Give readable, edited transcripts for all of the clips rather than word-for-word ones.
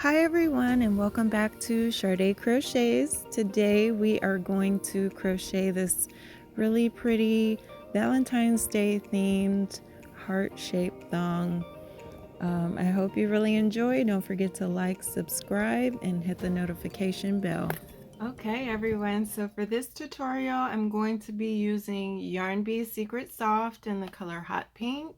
Hi everyone, and welcome back to Sade Crochets. Today we are going to crochet this really pretty Valentine's Day themed heart-shaped thong. I hope you really enjoy. Don't forget to like, subscribe, and hit the notification bell. Okay everyone, so for this tutorial I'm going to be using Yarn Bee Secret Soft in the color Hot Pink.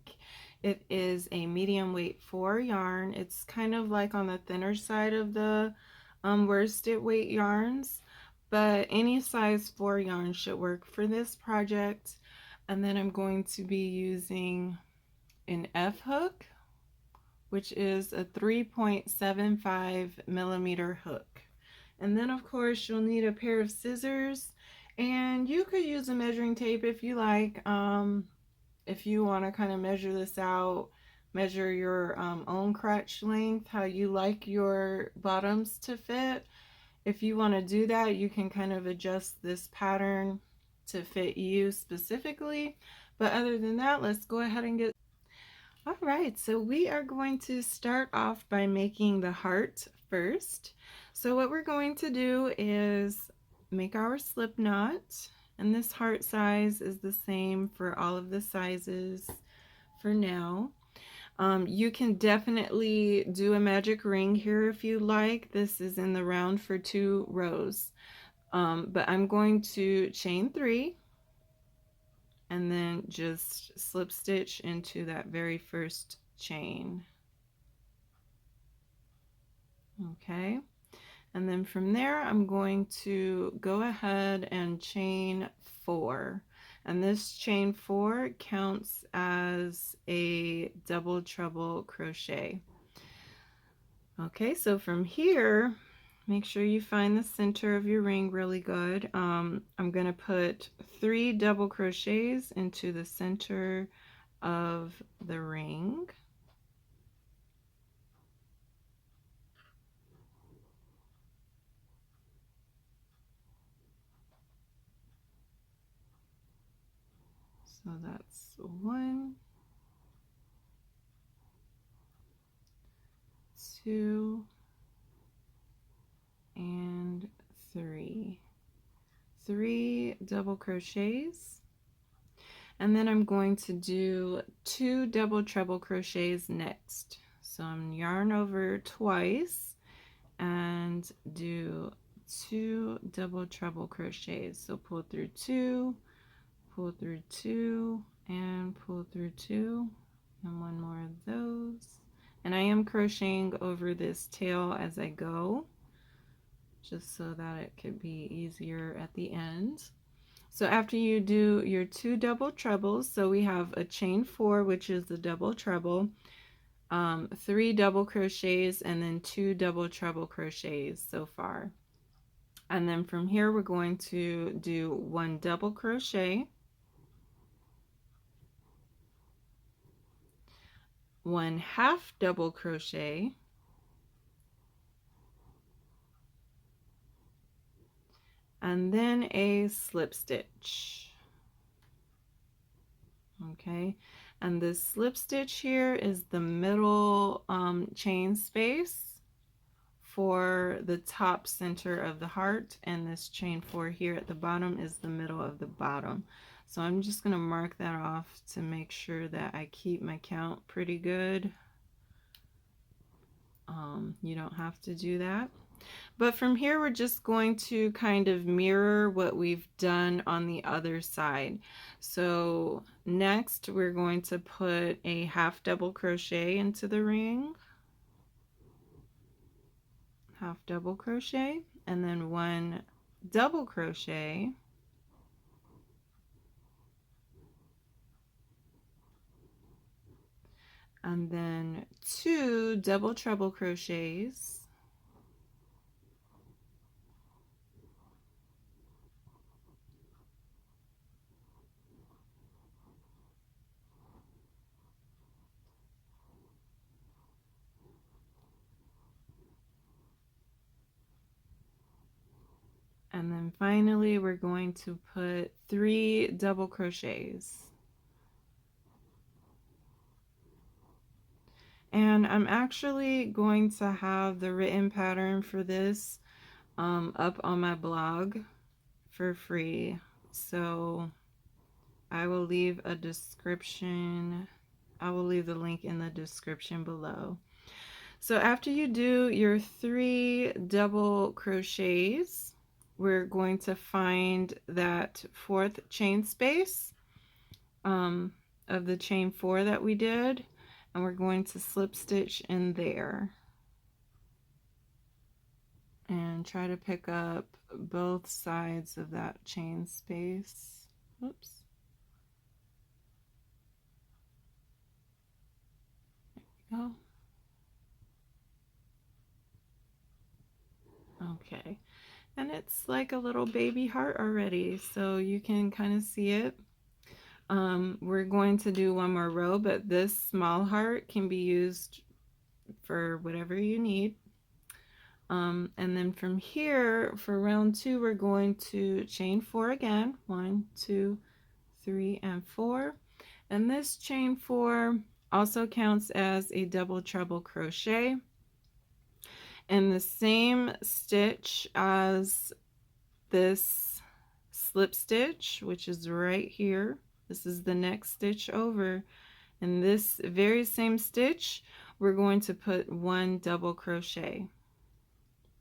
It is a medium weight 4 yarn. It's kind of like on the thinner side of the worsted weight yarns, but any size 4 yarn should work for this project. And then I'm going to be using an F hook, which is a 3.75 millimeter hook. And then of course you'll need a pair of scissors, and you could use a measuring tape if you like. If you want to kind of measure this out, measure your own crotch length, how you like your bottoms to fit. If you want to do that, you can kind of adjust this pattern to fit you specifically. But other than that, let's go ahead and get. All right, so we are going to start off by making the heart first. So what we're going to do is make our slip knot, and this heart size is the same for all of the sizes for now. You can definitely do a magic ring here if you like. This is in the round for 2 rows, but I'm going to chain 3 and then just slip stitch into that very first chain. Okay, and then from there I'm going to go ahead and chain 4, and this chain 4 counts as a double treble crochet. Okay, so from here, make sure you find the center of your ring really good. I'm going to put 3 double crochets into the center of the ring. So that's 1, 2, and 3. 3 double crochets. And then I'm going to do 2 double treble crochets next. So I'm yarn over twice and do 2 double treble crochets. So pull through 2, pull through 2, and pull through 2, and 1 more of those. And I am crocheting over this tail as I go, just so that it could be easier at the end. So after you do your 2 double trebles, so we have a chain 4, which is the double treble, 3 double crochets, and then 2 double treble crochets so far. And then from here we're going to do 1 double crochet, 1 half double crochet, and then a slip stitch. Okay, and this slip stitch here is the middle chain space for the top center of the heart, and this chain 4 here at the bottom is the middle of the bottom. So I'm just going to mark that off to make sure that I keep my count pretty good. You don't have to do that. But from here we're just going to kind of mirror what we've done on the other side. So next we're going to put a half double crochet into the ring, half double crochet, and then 1 double crochet, and then 2 double treble crochets, and then finally we're going to put 3 double crochets. And I'm actually going to have the written pattern for this up on my blog for free. So I will leave a description. I will leave the link in the description below. So after you do your 3 double crochets, we're going to find that 4th chain space of the chain 4 that we did, and we're going to slip stitch in there and try to pick up both sides of that chain space. Oops. There we go. Okay. And it's like a little baby heart already, so you can kind of see it. We're going to do one more row, but this small heart can be used for whatever you need. And then from here, for round 2, we're going to chain 4 again. 1, 2, 3, and 4. And this chain 4 also counts as a double treble crochet. And the same stitch as this slip stitch, which is right here. This is the next stitch over. In this very same stitch, we're going to put 1 double crochet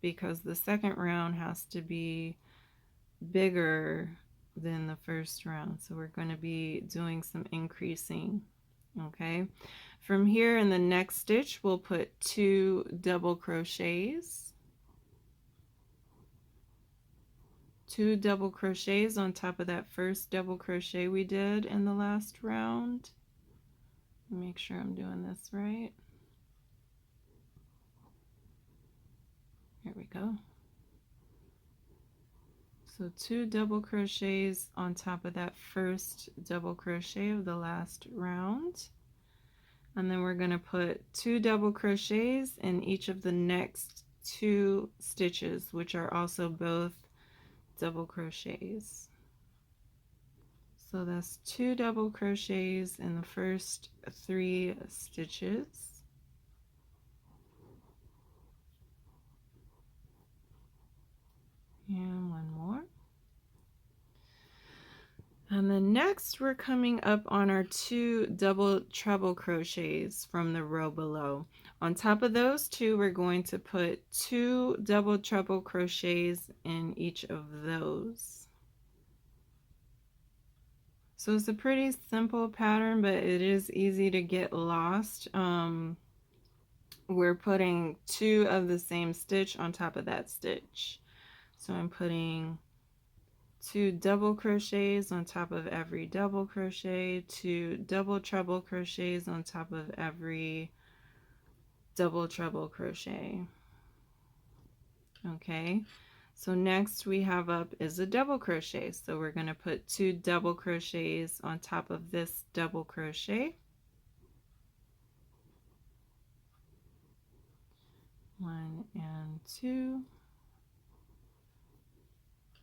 because the second round has to be bigger than the first round. So we're going to be doing some increasing. Okay. From here in the next stitch, we'll put 2 double crochets. 2 double crochets on top of that first double crochet we did in the last round. Make sure I'm doing this right. Here we go. So 2 double crochets on top of that first double crochet of the last round. And then we're going to put 2 double crochets in each of the next 2 stitches, which are also both double crochets. So that's 2 double crochets in the first 3 stitches. And one more. And then next we're coming up on our 2 double treble crochets from the row below. On top of those 2, we're going to put 2 double treble crochets in each of those. So it's a pretty simple pattern, but it is easy to get lost. We're putting 2 of the same stitch on top of that stitch. So I'm putting 2 double crochets on top of every double crochet, 2 double treble crochets on top of every double treble crochet. Okay, so next we have up is a double crochet. So we're going to put 2 double crochets on top of this double crochet. 1 and 2.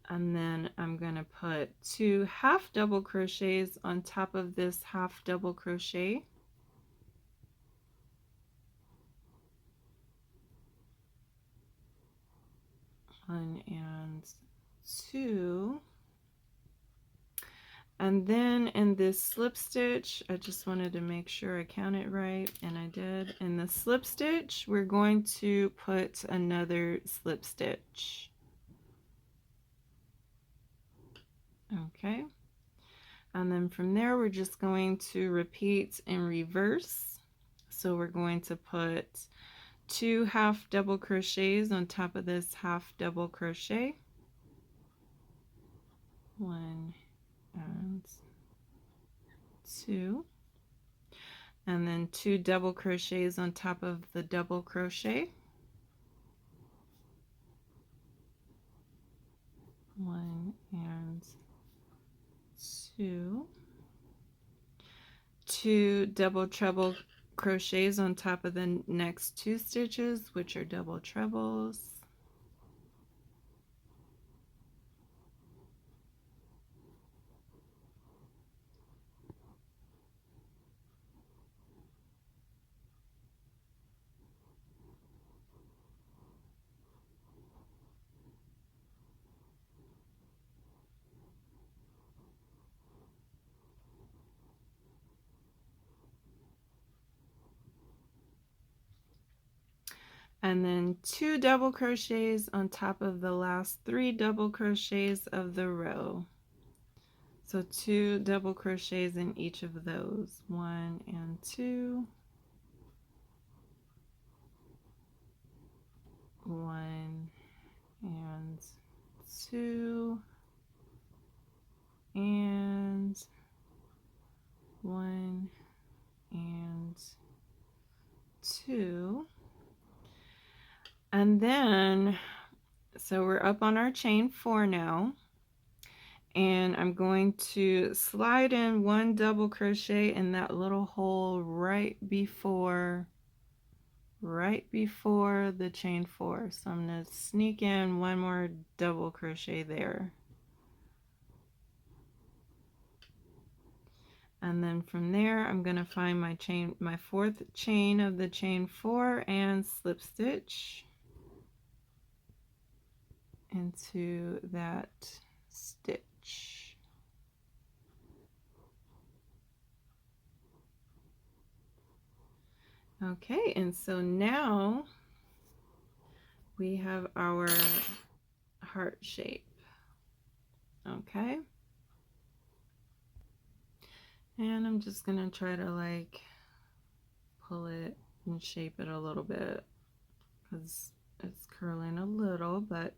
And then I'm going to put 2 half double crochets on top of this half double crochet. 1 and 2. And then in this slip stitch, I just wanted to make sure I counted right, and I did. In the slip stitch, we're going to put another slip stitch. Okay. And then from there, we're just going to repeat in reverse. So we're going to put 2 half double crochets on top of this half double crochet. 1 and 2. And then 2 double crochets on top of the double crochet. 1 and 2. 2 double treble crochets on top of the next 2 stitches, which are double trebles. and then 2 double crochets on top of the last 3 double crochets of the row. So 2 double crochets in each of those, 1 and 2, 1 and 2, and 1 and 2. And then, so we're up on our chain 4 now, and I'm going to slide in 1 double crochet in that little hole right before the chain 4. So I'm going to sneak in 1 more double crochet there. And then from there, I'm going to find my 4th chain of the chain 4 and slip stitch into that stitch. Okay, and so now we have our heart shape. Okay. And I'm just going to try to like pull it and shape it a little bit because it's curling a little, but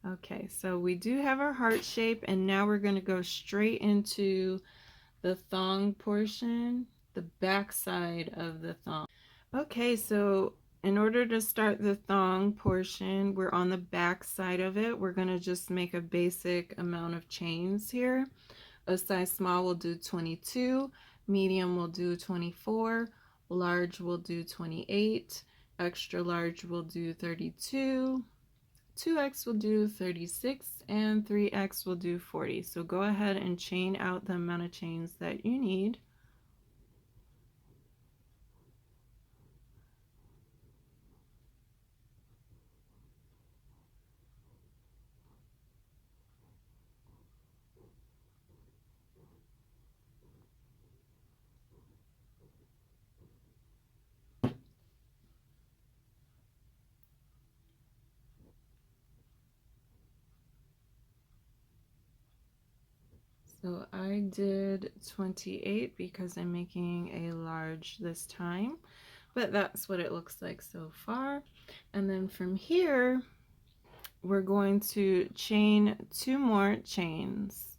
okay. So we do have our heart shape, and now we're going to go straight into the thong portion, the back side of the thong. Okay, so in order to start the thong portion, we're on the back side of it. We're going to just make a basic amount of chains here. A size small will do 22, medium will do 24, large will do 28, extra large will do 32, 2x will do 36, and 3x will do 40. So go ahead and chain out the amount of chains that you need. So I did 28 because I'm making a large this time, but that's what it looks like so far. And then from here, we're going to chain 2 more chains.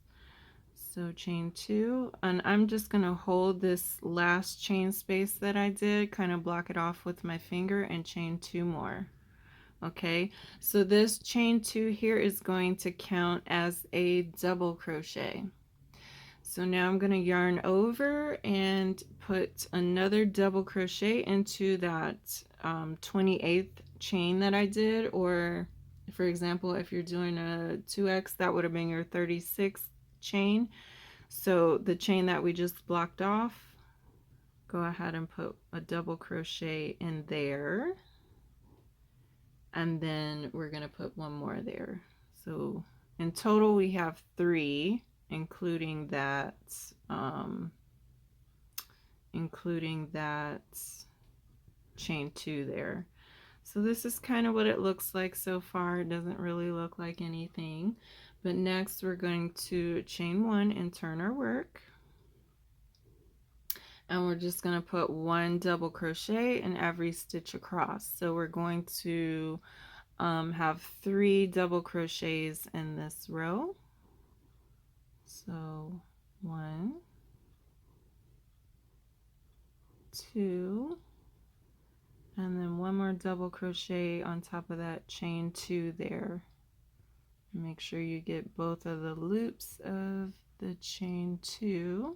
So chain 2, and I'm just going to hold this last chain space that I did, kind of block it off with my finger, and chain 2 more. Okay, so this chain 2 here is going to count as a double crochet. So now I'm going to yarn over and put another double crochet into that 28th chain that I did, or for example, if you're doing a 2x, that would have been your 36th chain. So the chain that we just blocked off, go ahead and put a double crochet in there, and then we're going to put 1 more there. So in total we have 3, including that chain 2 there. So this is kind of what it looks like so far. It doesn't really look like anything, but next we're going to chain 1 and turn our work, and we're just going to put 1 double crochet in every stitch across. So we're going to have 3 double crochets in this row. So 1, 2, and then 1 more double crochet on top of that chain 2 there. Make sure you get both of the loops of the chain 2.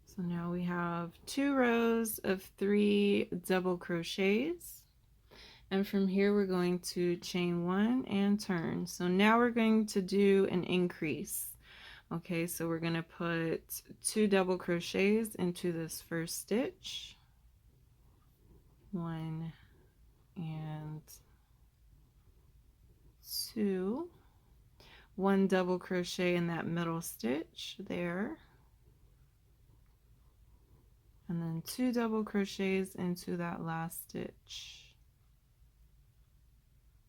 So now we have 2 rows of 3 double crochets, and from here we're going to chain 1 and turn. So now we're going to do an increase. Okay, so we're going to put 2 double crochets into this first stitch, 1 and 2, 1 double crochet in that middle stitch there, and then 2 double crochets into that last stitch,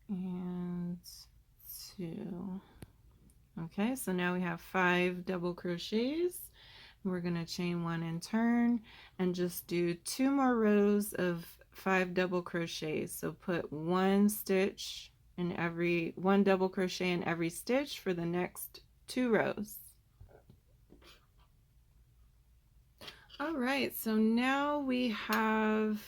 and 2. Okay, so now we have 5 double crochets. We're going to chain 1 and turn and just do 2 more rows of 5 double crochets. So put 1 stitch in every 1 double crochet in every stitch for the next 2 rows. All right, so now we have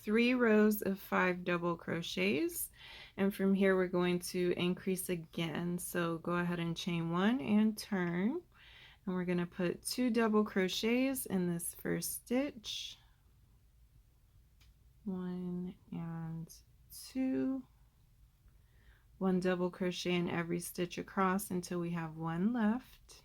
3 rows of 5 double crochets, and from here we're going to increase again. So go ahead and chain 1 and turn, and we're going to put 2 double crochets in this first stitch, 1 and 2, 1 double crochet in every stitch across until we have 1 left.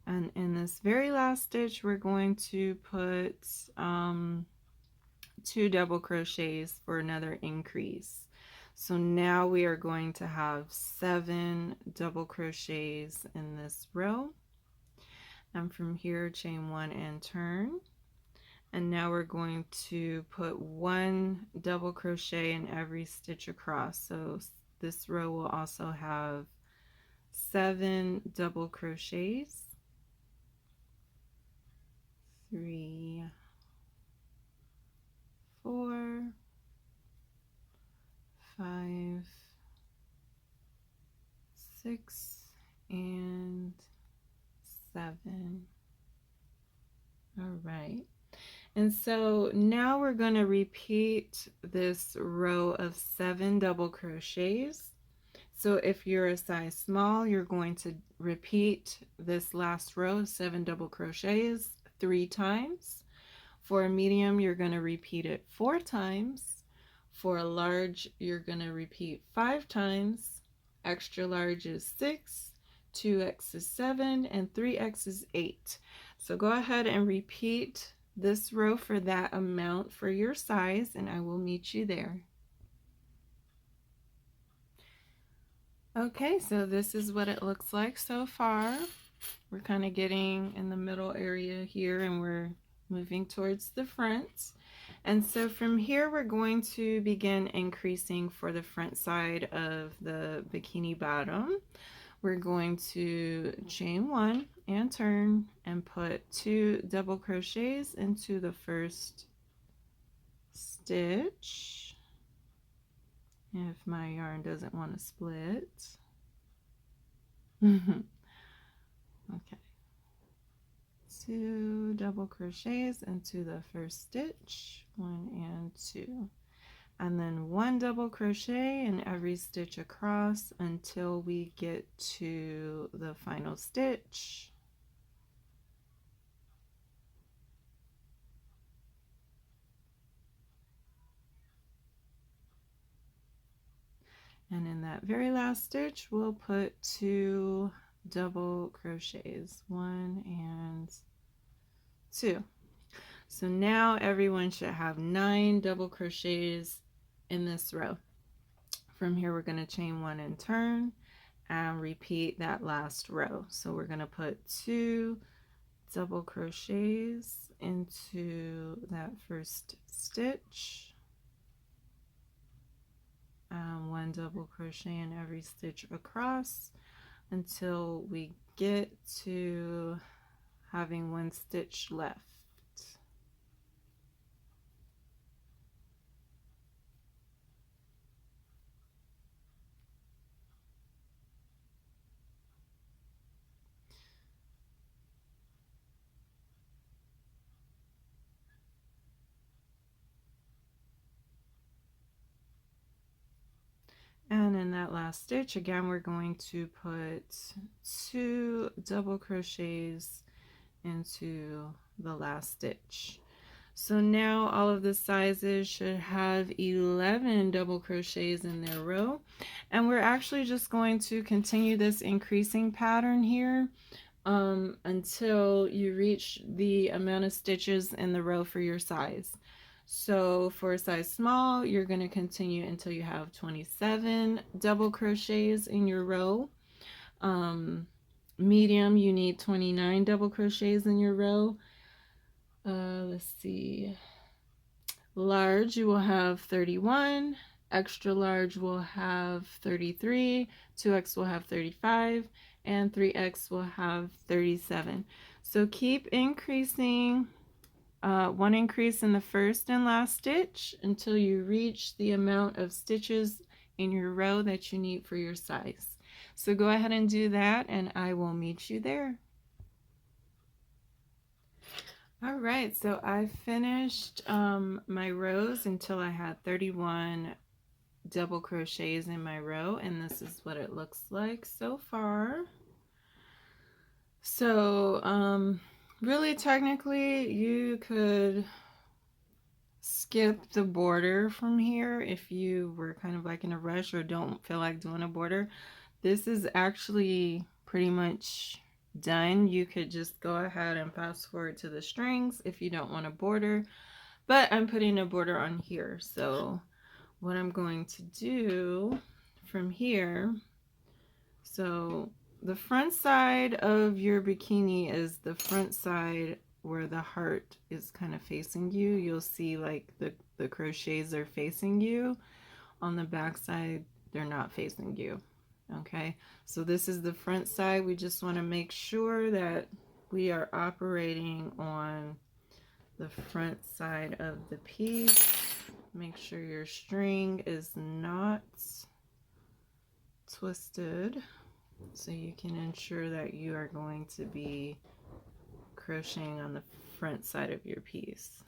And in this very last stitch, we're going to put 2 double crochets for another increase. So now we are going to have 7 double crochets in this row. And from here, chain 1 and turn. And now we're going to put 1 double crochet in every stitch across. So this row will also have 7 double crochets. 3, 4, 5, 6, and 7. All right. And so now we're going to repeat this row of 7 double crochets. So if you're a size small, you're going to repeat this last row of 7 double crochets 3 times. For a medium, you're going to repeat it 4 times. For a large, you're going to repeat 5 times. Extra large is 6, 2x is 7, and 3x is 8. So go ahead and repeat this row for that amount for your size, and I will meet you there. Okay, so this is what it looks like so far. We're kind of getting in the middle area here, and we're moving towards the front. And so from here, we're going to begin increasing for the front side of the bikini bottom. We're going to chain 1 and turn and put 2 double crochets into the first stitch. If my yarn doesn't want to split. Okay. 2 double crochets into the first stitch, 1 and 2, and then 1 double crochet in every stitch across until we get to the final stitch. And in that very last stitch, we'll put 2 double crochets, 1 and 2. So now everyone should have 9 double crochets in this row. From here, we're going to chain 1 and turn and repeat that last row. So we're going to put 2 double crochets into that first stitch. 1 double crochet in every stitch across until we get to having 1 stitch left. And in that last stitch, again, we're going to put 2 double crochets into the last stitch. So now all of the sizes should have 11 double crochets in their row. And we're actually just going to continue this increasing pattern here until you reach the amount of stitches in the row for your size. So for a size small, you're going to continue until you have 27 double crochets in your row. Medium, you need 29 double crochets in your row. Let's see. Large, you will have 31. Extra large will have 33. 2X will have 35. And 3X will have 37. So keep increasing, one increase in the first and last stitch until you reach the amount of stitches in your row that you need for your size. So go ahead and do that, and I will meet you there. All right, so I finished my rows until I had 31 double crochets in my row, and this is what it looks like so far. So really technically you could skip the border from here if you were kind of like in a rush or don't feel like doing a border. This is actually pretty much done. You could just go ahead and fast forward to the strings if you don't want a border, but I'm putting a border on here. So what I'm going to do from here, so the front side of your bikini is the front side where the heart is kind of facing you. You'll see like the crochets are facing you. On the back side, they're not facing you. Okay, so this is the front side. We just want to make sure that we are operating on the front side of the piece. Make sure your string is not twisted, so you can ensure that you are going to be crocheting on the front side of your piece.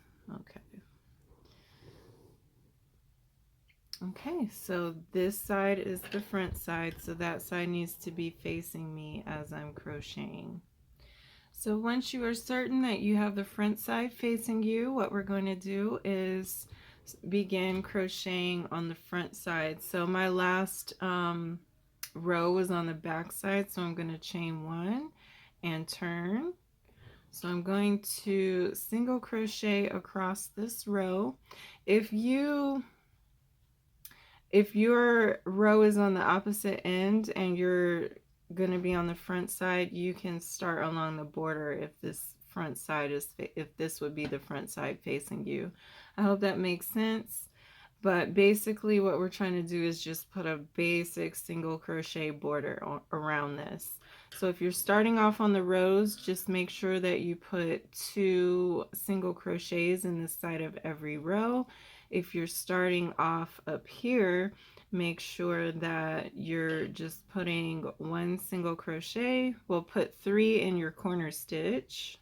Okay, so this side is the front side, so that side needs to be facing me as I'm crocheting. So once you are certain that you have the front side facing you, what we're going to do is begin crocheting on the front side. So my last row was on the back side, so I'm going to chain 1 and turn. So I'm going to single crochet across this row. If your row is on the opposite end and you're going to be on the front side, you can start along the border if this front side is, if this would be the front side facing you. I hope that makes sense. But basically what we're trying to do is just put a basic single crochet border around this. So if you're starting off on the rows, just make sure that you put 2 single crochets in the side of every row. If you're starting off up here, make sure that you're just putting 1 single crochet. We'll put 3 in your corner stitch.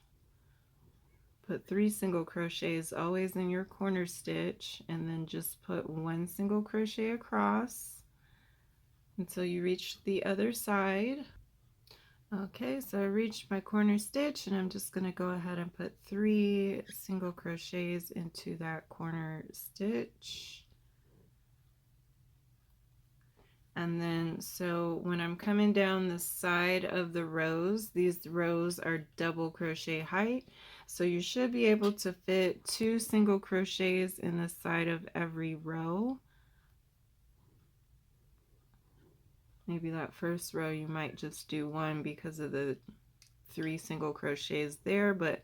Put 3 single crochets always in your corner stitch, and then just put 1 single crochet across until you reach the other side. Okay, so I reached my corner stitch, and I'm just going to go ahead and put 3 single crochets into that corner stitch. And then so when I'm coming down the side of the rows, these rows are double crochet height, so you should be able to fit 2 single crochets in the side of every row. Maybe that first row you might just do 1 because of the 3 single crochets there, but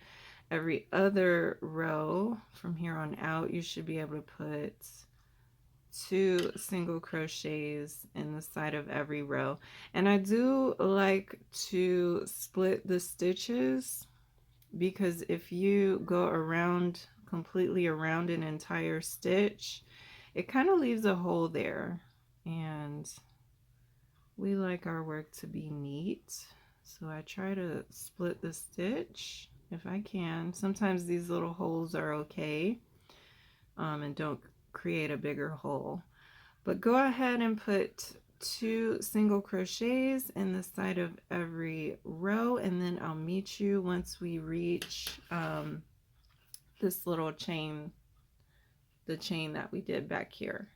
every other row from here on out you should be able to put 2 single crochets in the side of every row. And I do like to split the stitches, because if you go around completely around an entire stitch, it kind of leaves a hole there, and we like our work to be neat, so I try to split the stitch if I can. Sometimes these little holes are okay and don't create a bigger hole, but go ahead and put 2 single crochets in the side of every row, and then I'll meet you once we reach this little chain, the chain that we did back here.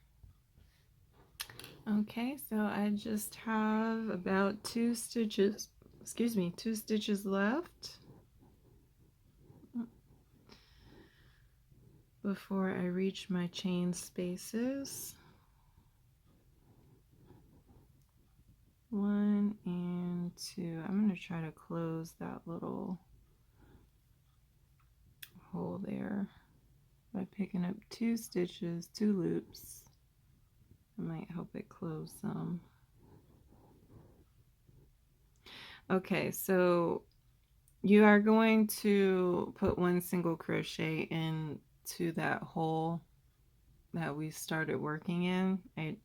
Okay, so I just have about 2 stitches excuse me, 2 stitches left before I reach my chain spaces. 1 and 2. I'm going to try to close that little hole there by picking up 2 stitches, 2 loops. It might help it close some. Okay, so you are going to put 1 single crochet into that hole that we started working in.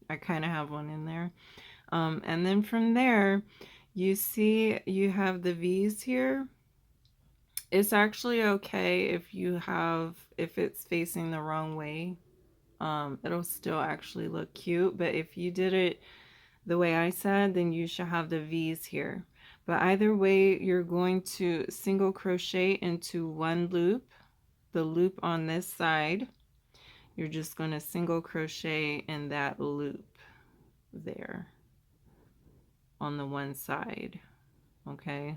I kind of have one in there. And then from there, you see you have the V's here. It's actually okay if it's facing the wrong way. It'll still actually look cute, but if you did it the way I said, then you should have the V's here. But either way, you're going to single crochet into 1 loop, the loop on this side. You're just going to single crochet in that loop there on the one side, okay?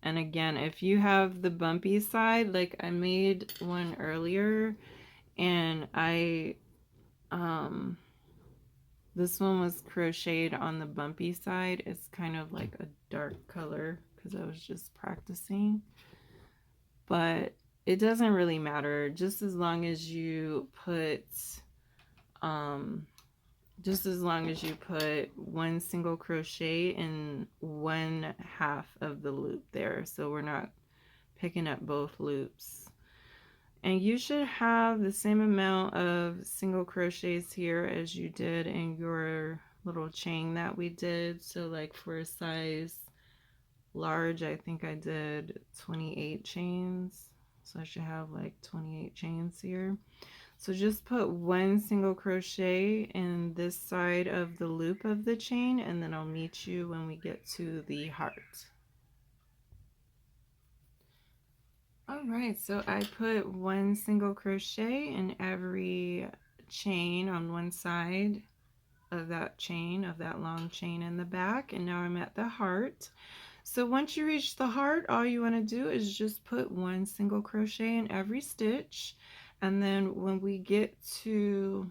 And again, if you have the bumpy side, like I made one earlier, and this one was crocheted on the bumpy side. It's kind of like a dark color because I was just practicing, but it doesn't really matter, just as long as you put 1 single crochet in 1/2 of the loop there, so we're not picking up both loops. And you should have the same amount of single crochets here as you did in your little chain that we did. So like for a size large, I think I did 28 chains. So I should have like 28 chains here. So just put 1 single crochet in this side of the loop of the chain, and then I'll meet you when we get to the heart. Alright, so I put 1 single crochet in every chain on one side of that chain, of that long chain in the back, and now I'm at the heart. So once you reach the heart, all you want to do is just put 1 single crochet in every stitch, and then when we get to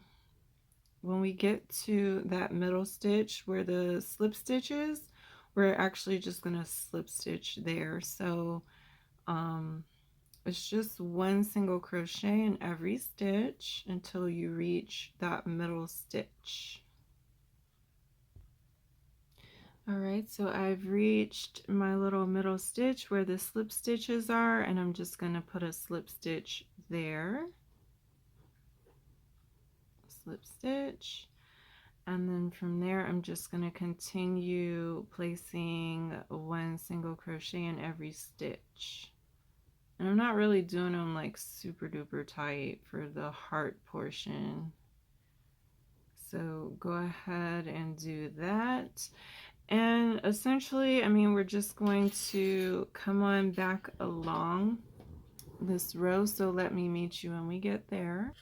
that middle stitch where the slip stitch is, we're actually just going to slip stitch there. So it's just 1 single crochet in every stitch until you reach that middle stitch. Alright, so I've reached my little middle stitch where the slip stitches are, and I'm just going to put a slip stitch there. Slip stitch. And then from there, I'm just going to continue placing 1 single crochet in every stitch. And I'm not really doing them like super duper tight for the heart portion. So go ahead and do that. And essentially, I mean, we're just going to come on back along this row. So let me meet you when we get there.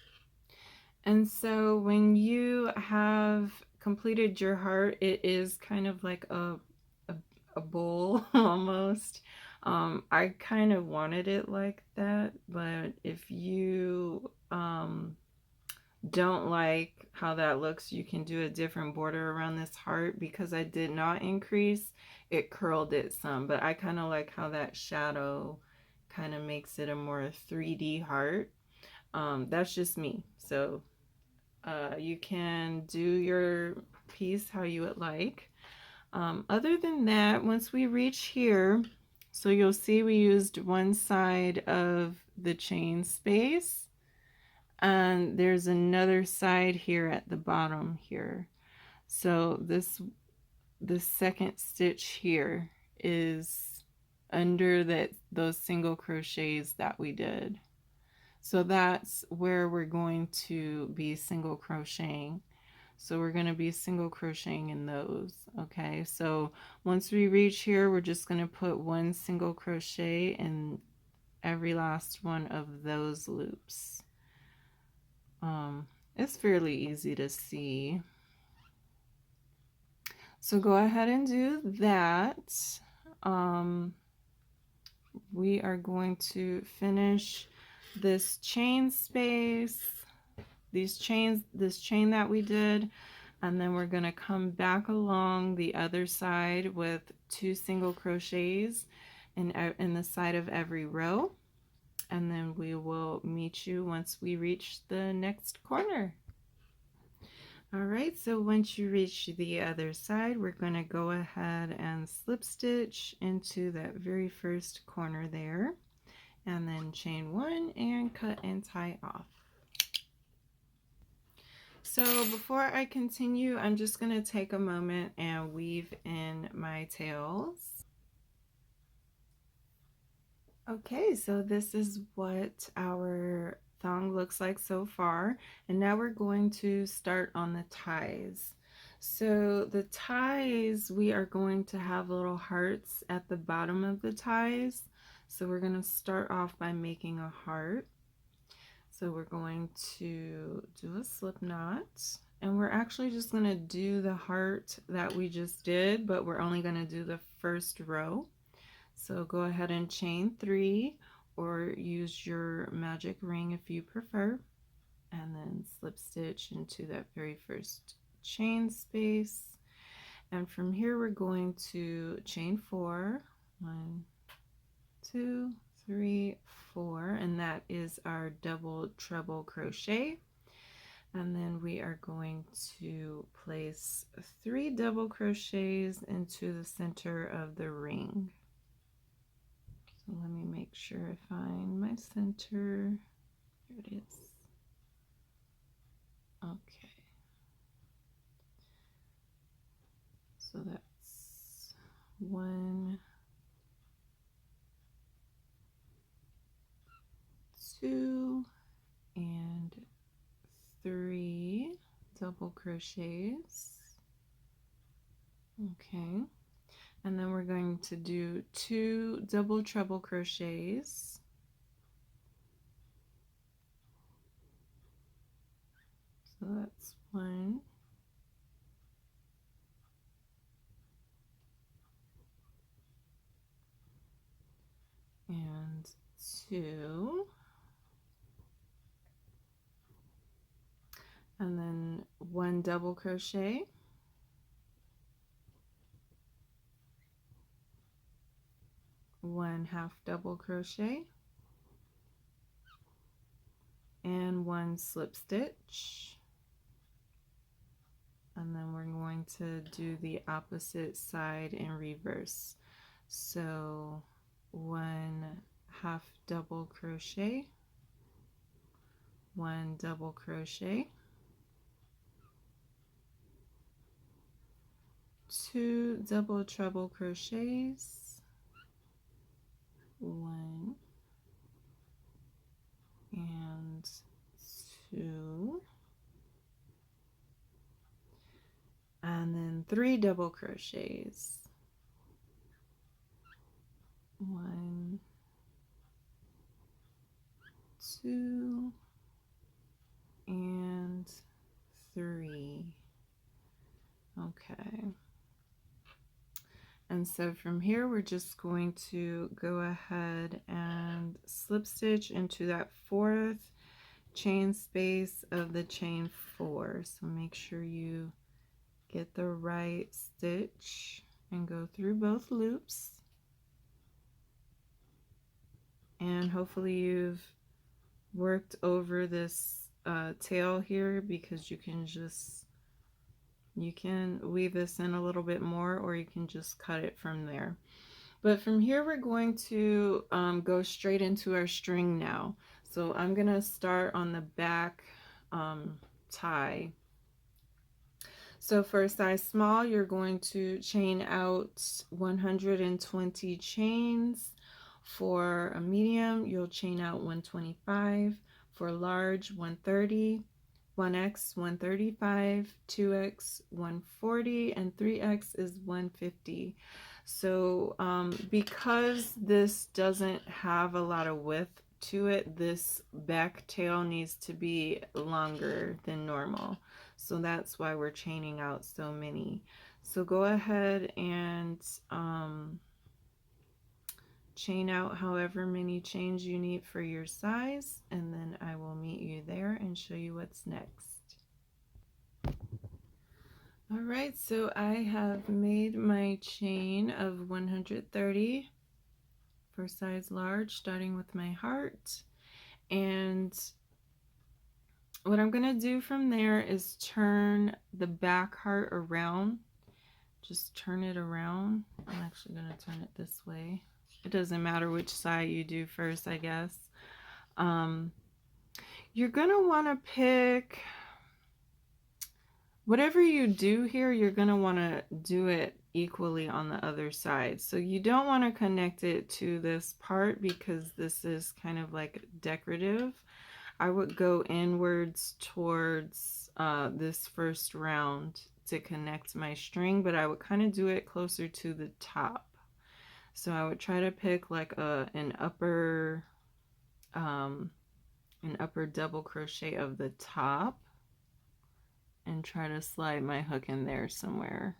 And so when you have completed your heart, it is kind of like a bowl almost. I kind of wanted it like that, but if you don't like how that looks, you can do a different border around this heart. Because I did not increase, it curled it some, but I kind of like how that shadow kind of makes it a more 3D heart. That's just me, so you can do your piece how you would like. Other than that, once we reach here, so you'll see we used 1 side of the chain space, and there's another side here at the bottom here. So this second stitch here is under those single crochets that we did. So that's where we're going to be single crocheting. So we're going to be single crocheting in those. Okay, so once we reach here, we're just going to put 1 single crochet in every last one of those loops. It's fairly easy to see. So go ahead and do that. We are going to finish this chain space, this chain that we did, and then we're going to come back along the other side with 2 single crochets in the side of every row, and then we will meet you once we reach the next corner. All right, so once you reach the other side, we're going to go ahead and slip stitch into that very first corner there, and then chain 1 and cut and tie off. So before I continue, I'm just going to take a moment and weave in my tails. Okay, so this is what our thong looks like so far, and now we're going to start on the ties. So the ties, we are going to have little hearts at the bottom of the ties. So we're going to start off by making a heart. So we're going to do a slip knot, and we're actually just going to do the heart that we just did, but we're only going to do the first row. So go ahead and chain 3, or use your magic ring if you prefer, and then slip stitch into that very first chain space. And from here we're going to chain 4, 1, 2, 3, 4, and that is our double treble crochet. And then we are going to place 3 double crochets into the center of the ring. So let me make sure I find my center. Here it is. Okay. So that's 1, 2, and 3 double crochets. Okay. And then we're going to do 2 double treble crochets. So that's 1, and 2, and then 1 double crochet, 1 half double crochet, and 1 slip stitch. And then we're going to do the opposite side in reverse. So 1 half double crochet, 1 double crochet, 2 double treble crochets, 1 and 2, and then 3 double crochets, 1, 2, and 3. Okay. And so from here we're just going to go ahead and slip stitch into that 4th chain space of the chain 4. So make sure you get the right stitch and go through both loops. And hopefully you've worked over this tail here, because you can weave this in a little bit more, or you can just cut it from there. But from here we're going to go straight into our string now. So I'm gonna start on the back tie. So for a size small, you're going to chain out 120 chains. For a medium, you'll chain out 125. For large, 130. 1x 135, 2x 140, and 3x is 150. So because this doesn't have a lot of width to it, this back tail needs to be longer than normal. So that's why we're chaining out so many. So go ahead and chain out however many chains you need for your size, and then I will meet you there and show you what's next. All right, so I have made my chain of 130 for size large, starting with my heart. And what I'm going to do from there is turn the back heart around. Just turn it around. I'm actually going to turn it this way. It doesn't matter which side you do first, I guess. You're going to want to pick whatever you do here, you're going to want to do it equally on the other side. So you don't want to connect it to this part because this is kind of like decorative. I would go inwards towards this first round to connect my string, but I would kind of do it closer to the top. So I would try to pick like an upper double crochet of the top and try to slide my hook in there somewhere.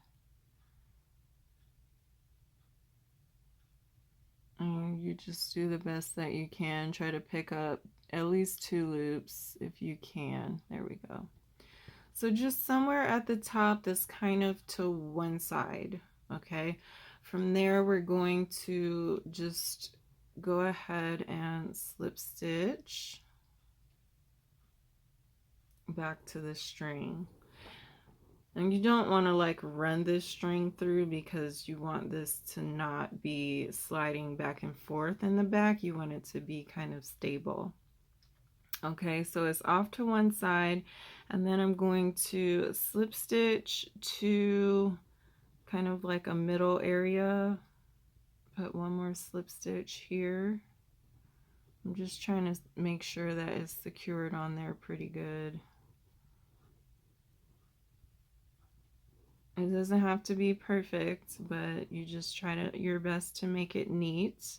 And you just do the best that you can. Try to pick up at least 2 loops if you can. There we go. So just somewhere at the top that's kind of to one side, okay? From there we're going to just go ahead and slip stitch back to the string. And you don't want to like run this string through because you want this to not be sliding back and forth in the back. You want it to be kind of stable. Okay, so it's off to one side, and then I'm going to slip stitch to kind of like a middle area. Put one more slip stitch here. I'm just trying to make sure that it's secured on there pretty good. It doesn't have to be perfect, but you just try your best to make it neat.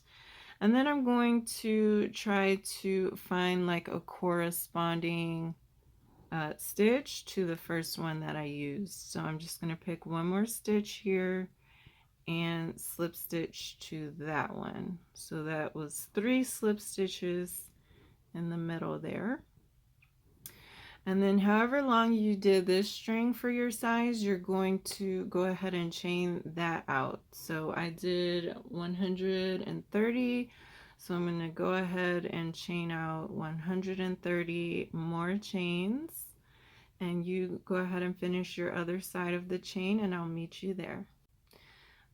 And then I'm going to try to find like a corresponding stitch to the first one that I used. So I'm just going to pick one more stitch here and slip stitch to that one. So that was 3 slip stitches in the middle there. And then however long you did this string for your size, you're going to go ahead and chain that out. So I did 130, so I'm going to go ahead and chain out 130 more chains. And you go ahead and finish your other side of the chain, and I'll meet you there.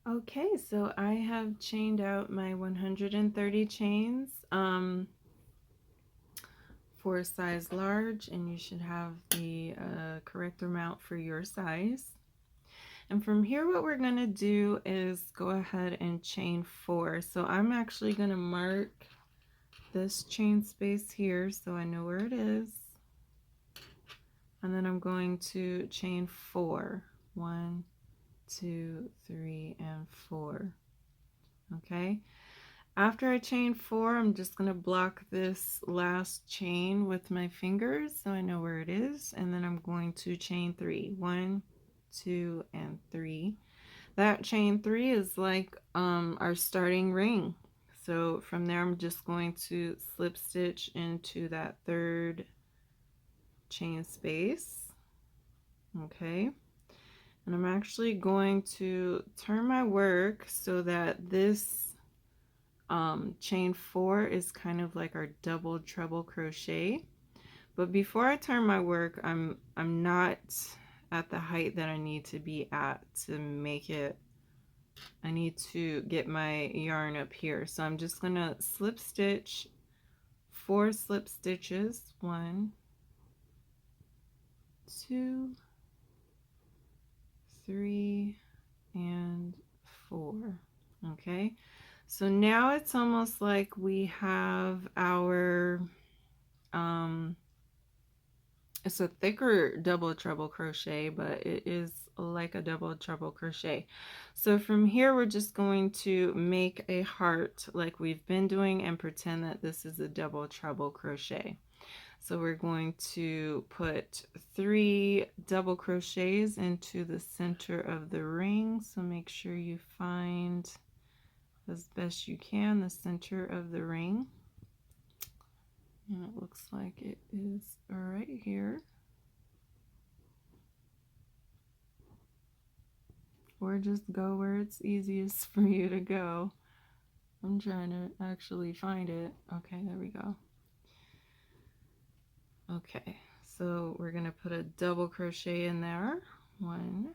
Okay, so I have chained out my 130 chains for size large, and you should have the correct amount for your size. And from here, what we're going to do is go ahead and chain 4. So I'm actually going to mark this chain space here so I know where it is. And then I'm going to chain 4. 1, 2, 3, and 4. Okay. After I chain 4, I'm just going to block this last chain with my fingers so I know where it is. And then I'm going to chain 3. 1, 2, and 3. That chain 3 is like our starting ring. So from there, I'm just going to slip stitch into that third chain space. Okay. And I'm actually going to turn my work so that this chain 4 is kind of like our double treble crochet. But before I turn my work, I'm not at the height that I need to be at to make it. I need to get my yarn up here. So I'm just going to slip stitch 4 slip stitches. 1, 2, 3, and 4. Okay. So now it's almost like we have our, It's a thicker double treble crochet, but it is like a double treble crochet. So from here, we're just going to make a heart like we've been doing and pretend that this is a double treble crochet. So we're going to put 3 double crochets into the center of the ring. So make sure you find as best you can the center of the ring. And it looks like it is right here. Or just go where it's easiest for you to go. I'm trying to actually find it. Okay, there we go. Okay, so we're gonna put a double crochet in there. 1,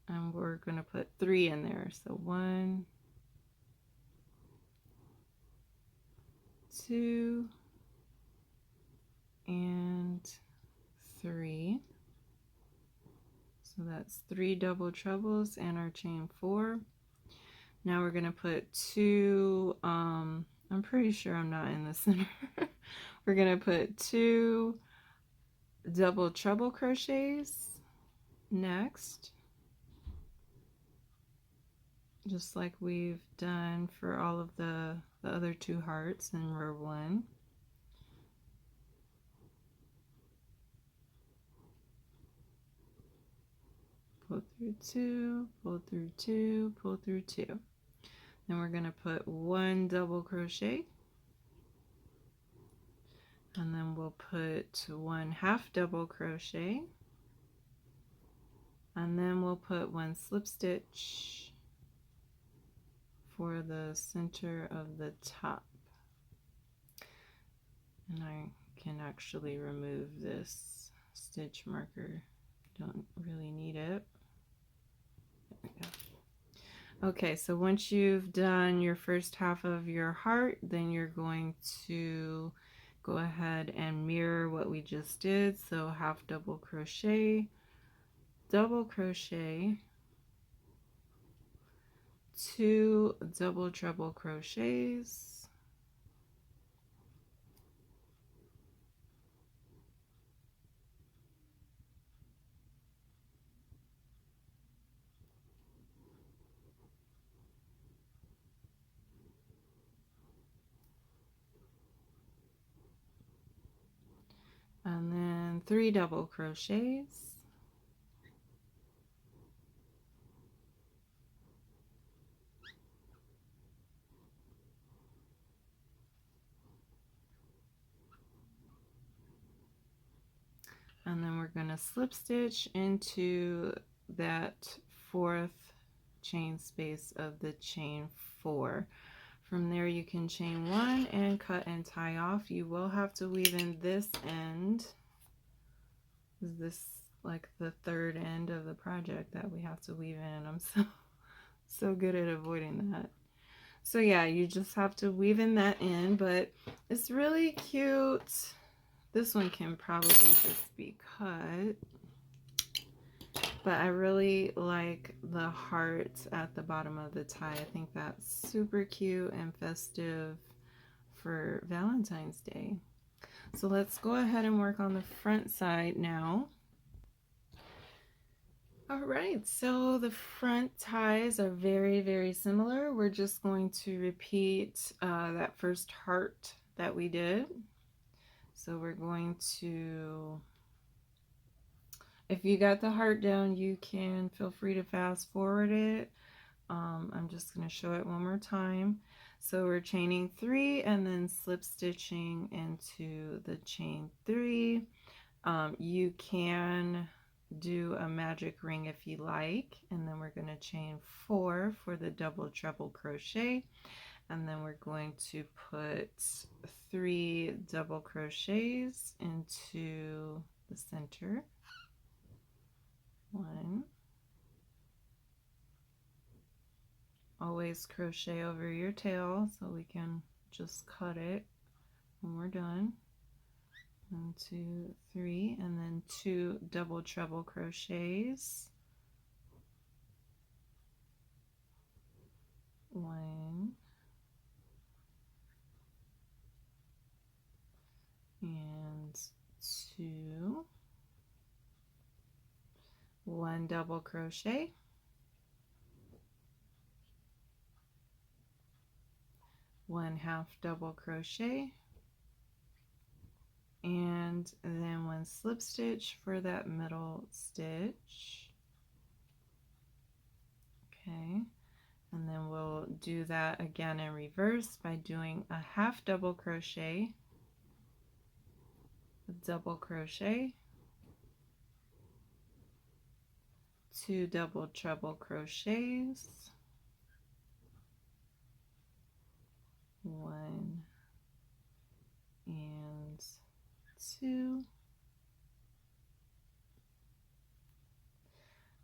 and we're gonna put 3 in there. So 1, 2, and 3. So that's 3 double trebles and our chain 4. Now we're gonna put 2, I'm pretty sure I'm not in the center. We're gonna put 2 double treble crochets next, just like we've done for all of the other 2 hearts in row 1. Pull through 2, pull through 2, pull through 2. Then we're going to put 1 double crochet, and then we'll put 1 half double crochet, and then we'll put 1 slip stitch for the center of the top. And I can actually remove this stitch marker. Don't really need it. There we go. Okay, so once you've done your first half of your heart, then you're going to go ahead and mirror what we just did. So half double crochet, double crochet, 2 double treble crochets, and then 3 double crochets, and then we're going to slip stitch into that 4th chain space of the chain 4. From there you can chain 1 and cut and tie off. You will have to weave in this end. Is this like the 3rd end of the project that we have to weave in? I'm so good at avoiding that. So yeah, you just have to weave in that end, but it's really cute. This one can probably just be cut, but I really like the heart at the bottom of the tie. I think that's super cute and festive for Valentine's Day. So let's go ahead and work on the front side now. All right, so the front ties are very, very similar. We're just going to repeat that first heart that we did. So we're going to, if you got the heart down, you can feel free to fast forward it. I'm just going to show it one more time. So we're chaining 3 and then slip stitching into the chain 3. You can do a magic ring if you like, and then we're going to chain 4 for the double treble crochet, and then we're going to put 3 double crochets into the center. 1. Always crochet over your tail so we can just cut it when we're done. 1, 2, 3, and then 2 double treble crochets. 1 and 2, 1 double crochet, 1 half double crochet, and then 1 slip stitch for that middle stitch. Okay, and then we'll do that again in reverse by doing a half double crochet, a double crochet, 2 double treble crochets, 1 and 2,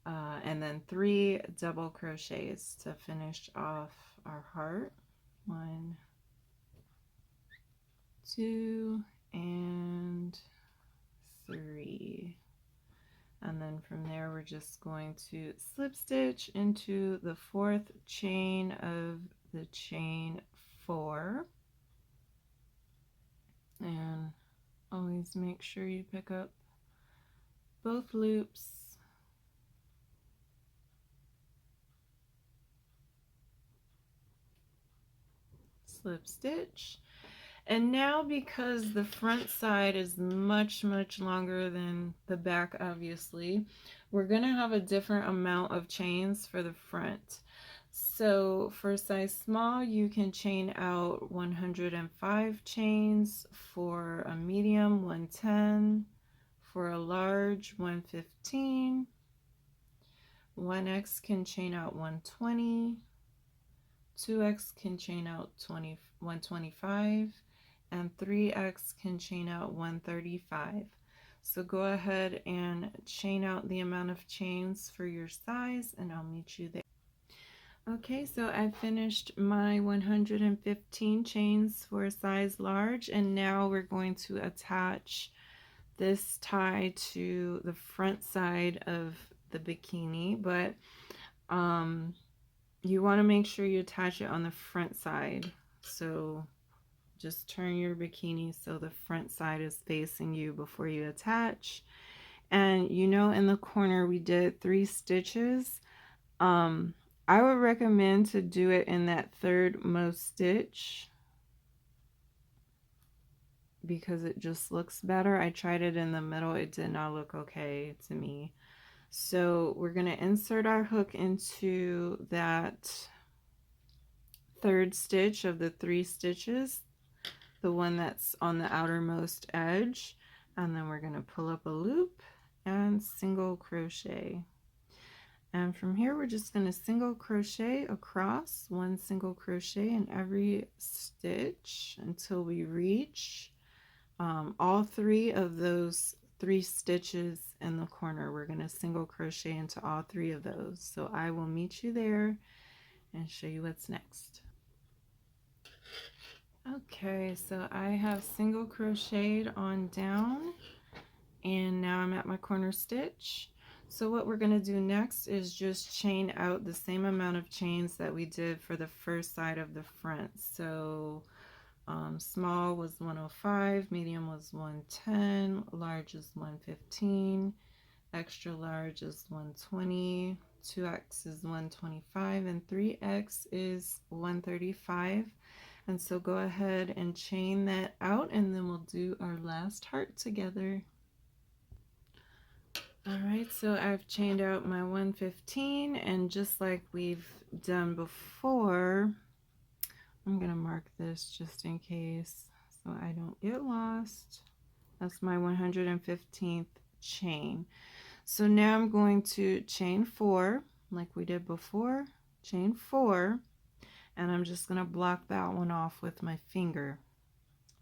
and then 3 double crochets to finish off our heart. 1, 2, and 3. And then from there we're just going to slip stitch into the 4th chain of the chain 4, and always make sure you pick up both loops. Slip stitch. And now, because the front side is much longer than the back, obviously, we're going to have a different amount of chains for the front. So for size small, you can chain out 105 chains, for a medium 110, for a large 115, 1X can chain out 120, 2X can chain out 125, and 3X can chain out 135. So go ahead and chain out the amount of chains for your size, and I'll meet you there. Okay, so I finished my 115 chains for a size large, and now we're going to attach this tie to the front side of the bikini, but you want to make sure you attach it on the front side. So just turn your bikini so the front side is facing you before you attach. And you know, in the corner we did 3 stitches. I would recommend to do it in that 3rd most stitch because it just looks better. I tried it in the middle, it did not look okay to me. So we're going to insert our hook into that 3rd stitch of the 3 stitches, the one that's on the outermost edge, and then we're going to pull up a loop and single crochet. And from here we're just going to single crochet across, 1 single crochet in every stitch until we reach all 3 of those 3 stitches in the corner. We're going to single crochet into all 3 of those. So I will meet you there and show you what's next. Okay, so I have single crocheted on down, and now I'm at my corner stitch. So what we're going to do next is just chain out the same amount of chains that we did for the first side of the front. So small was 105, medium was 110, large is 115, extra large is 120, 2X is 125, and 3X is 135. And so go ahead and chain that out, and then we'll do our last heart together. Alright, so I've chained out my 115, and just like we've done before, I'm going to mark this just in case so I don't get lost. That's my 115th chain. So now I'm going to chain 4 like we did before, chain 4, and I'm just going to block that one off with my finger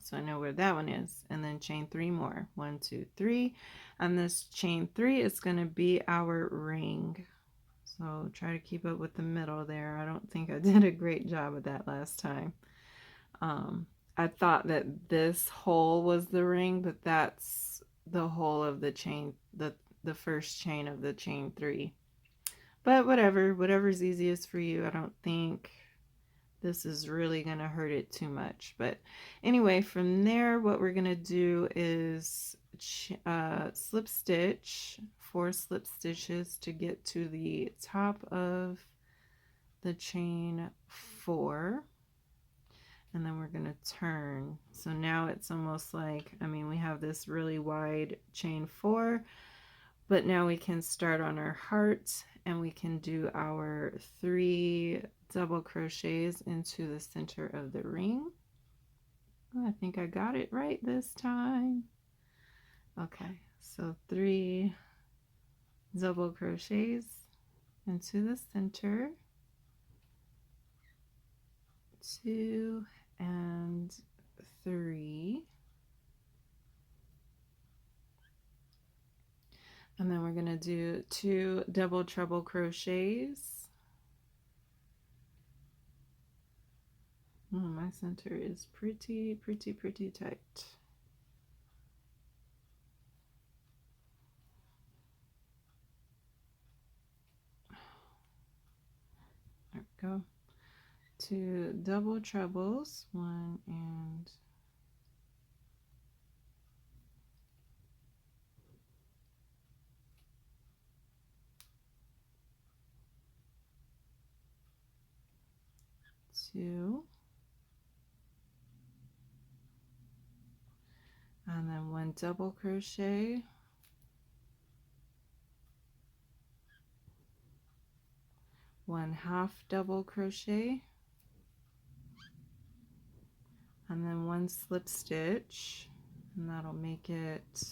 so I know where that one is, and then chain 3 more, 1 2 3, and this chain 3 is going to be our ring. So try to keep up with the middle there. I don't think I did a great job of that last time. I thought that this hole was the ring, but that's the hole of the chain, the first chain of the chain 3. But whatever's easiest for you. I don't think this is really going to hurt it too much. But anyway, from there, what we're going to do is slip stitch 4 slip stitches to get to the top of the chain 4, and then we're going to turn. So now it's almost like, I mean, we have this really wide chain 4, but now we can start on our heart and we can do our 3 double crochets into the center of the ring. Oh, I think I got it right this time. Okay, so 3 double crochets into the center, 2 and 3, and then we're going to do 2 double treble crochets. Oh, my center is pretty tight. There we go. 2 double trebles, 1 and 2, and then 1 double crochet, 1 half double crochet, and then 1 slip stitch, and that'll make it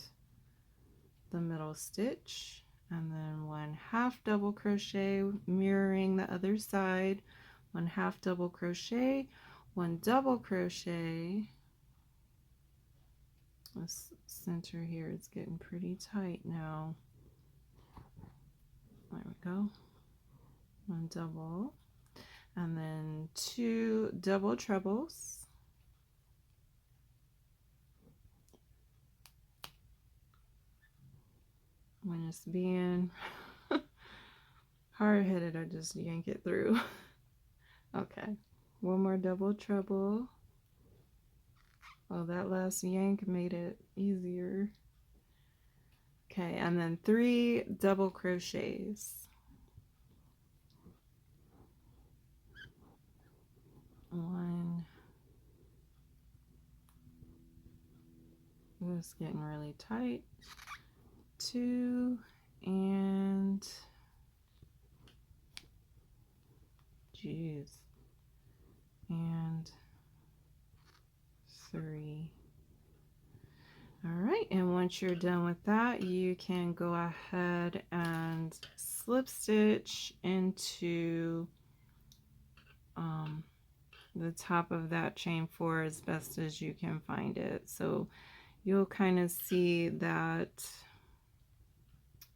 the middle stitch, and then 1 half double crochet mirroring the other side, 1 half double crochet, 1 double crochet. This center here is getting pretty tight now. There we go. 1 double, and then 2 double trebles, when it's being hard-headed, I just yank it through. Okay, 1 more double treble. Oh, that last yank made it easier. Okay, and then 3 double crochets. 1. It's getting really tight. 2 and and 3. All right, and once you're done with that, you can go ahead and slip stitch into the top of that chain 4 as best as you can find it. So you'll kind of see that,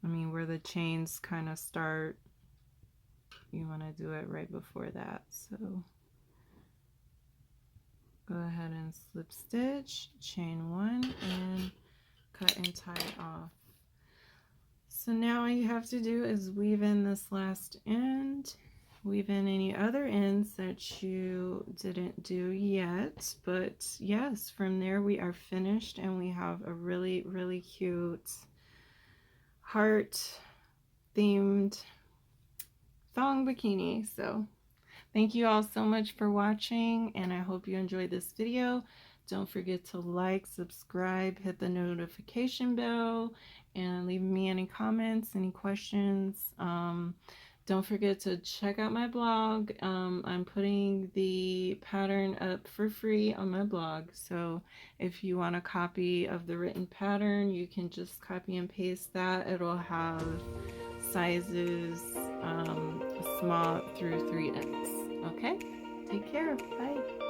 I mean, where the chains kind of start, you want to do it right before that. So go ahead and slip stitch, chain 1, and cut and tie it off. So now all you have to do is weave in this last end, weave in any other ends that you didn't do yet, but yes, from there we are finished, and we have a really cute heart themed thong bikini. So thank you all so much for watching, and I hope you enjoyed this video. Don't forget to like, subscribe, hit the notification bell, and leave me any comments, any questions. Don't forget to check out my blog. I'm putting the pattern up for free on my blog. So if you want a copy of the written pattern, you can just copy and paste that. It'll have sizes small through 3X. Okay? Take care. Bye.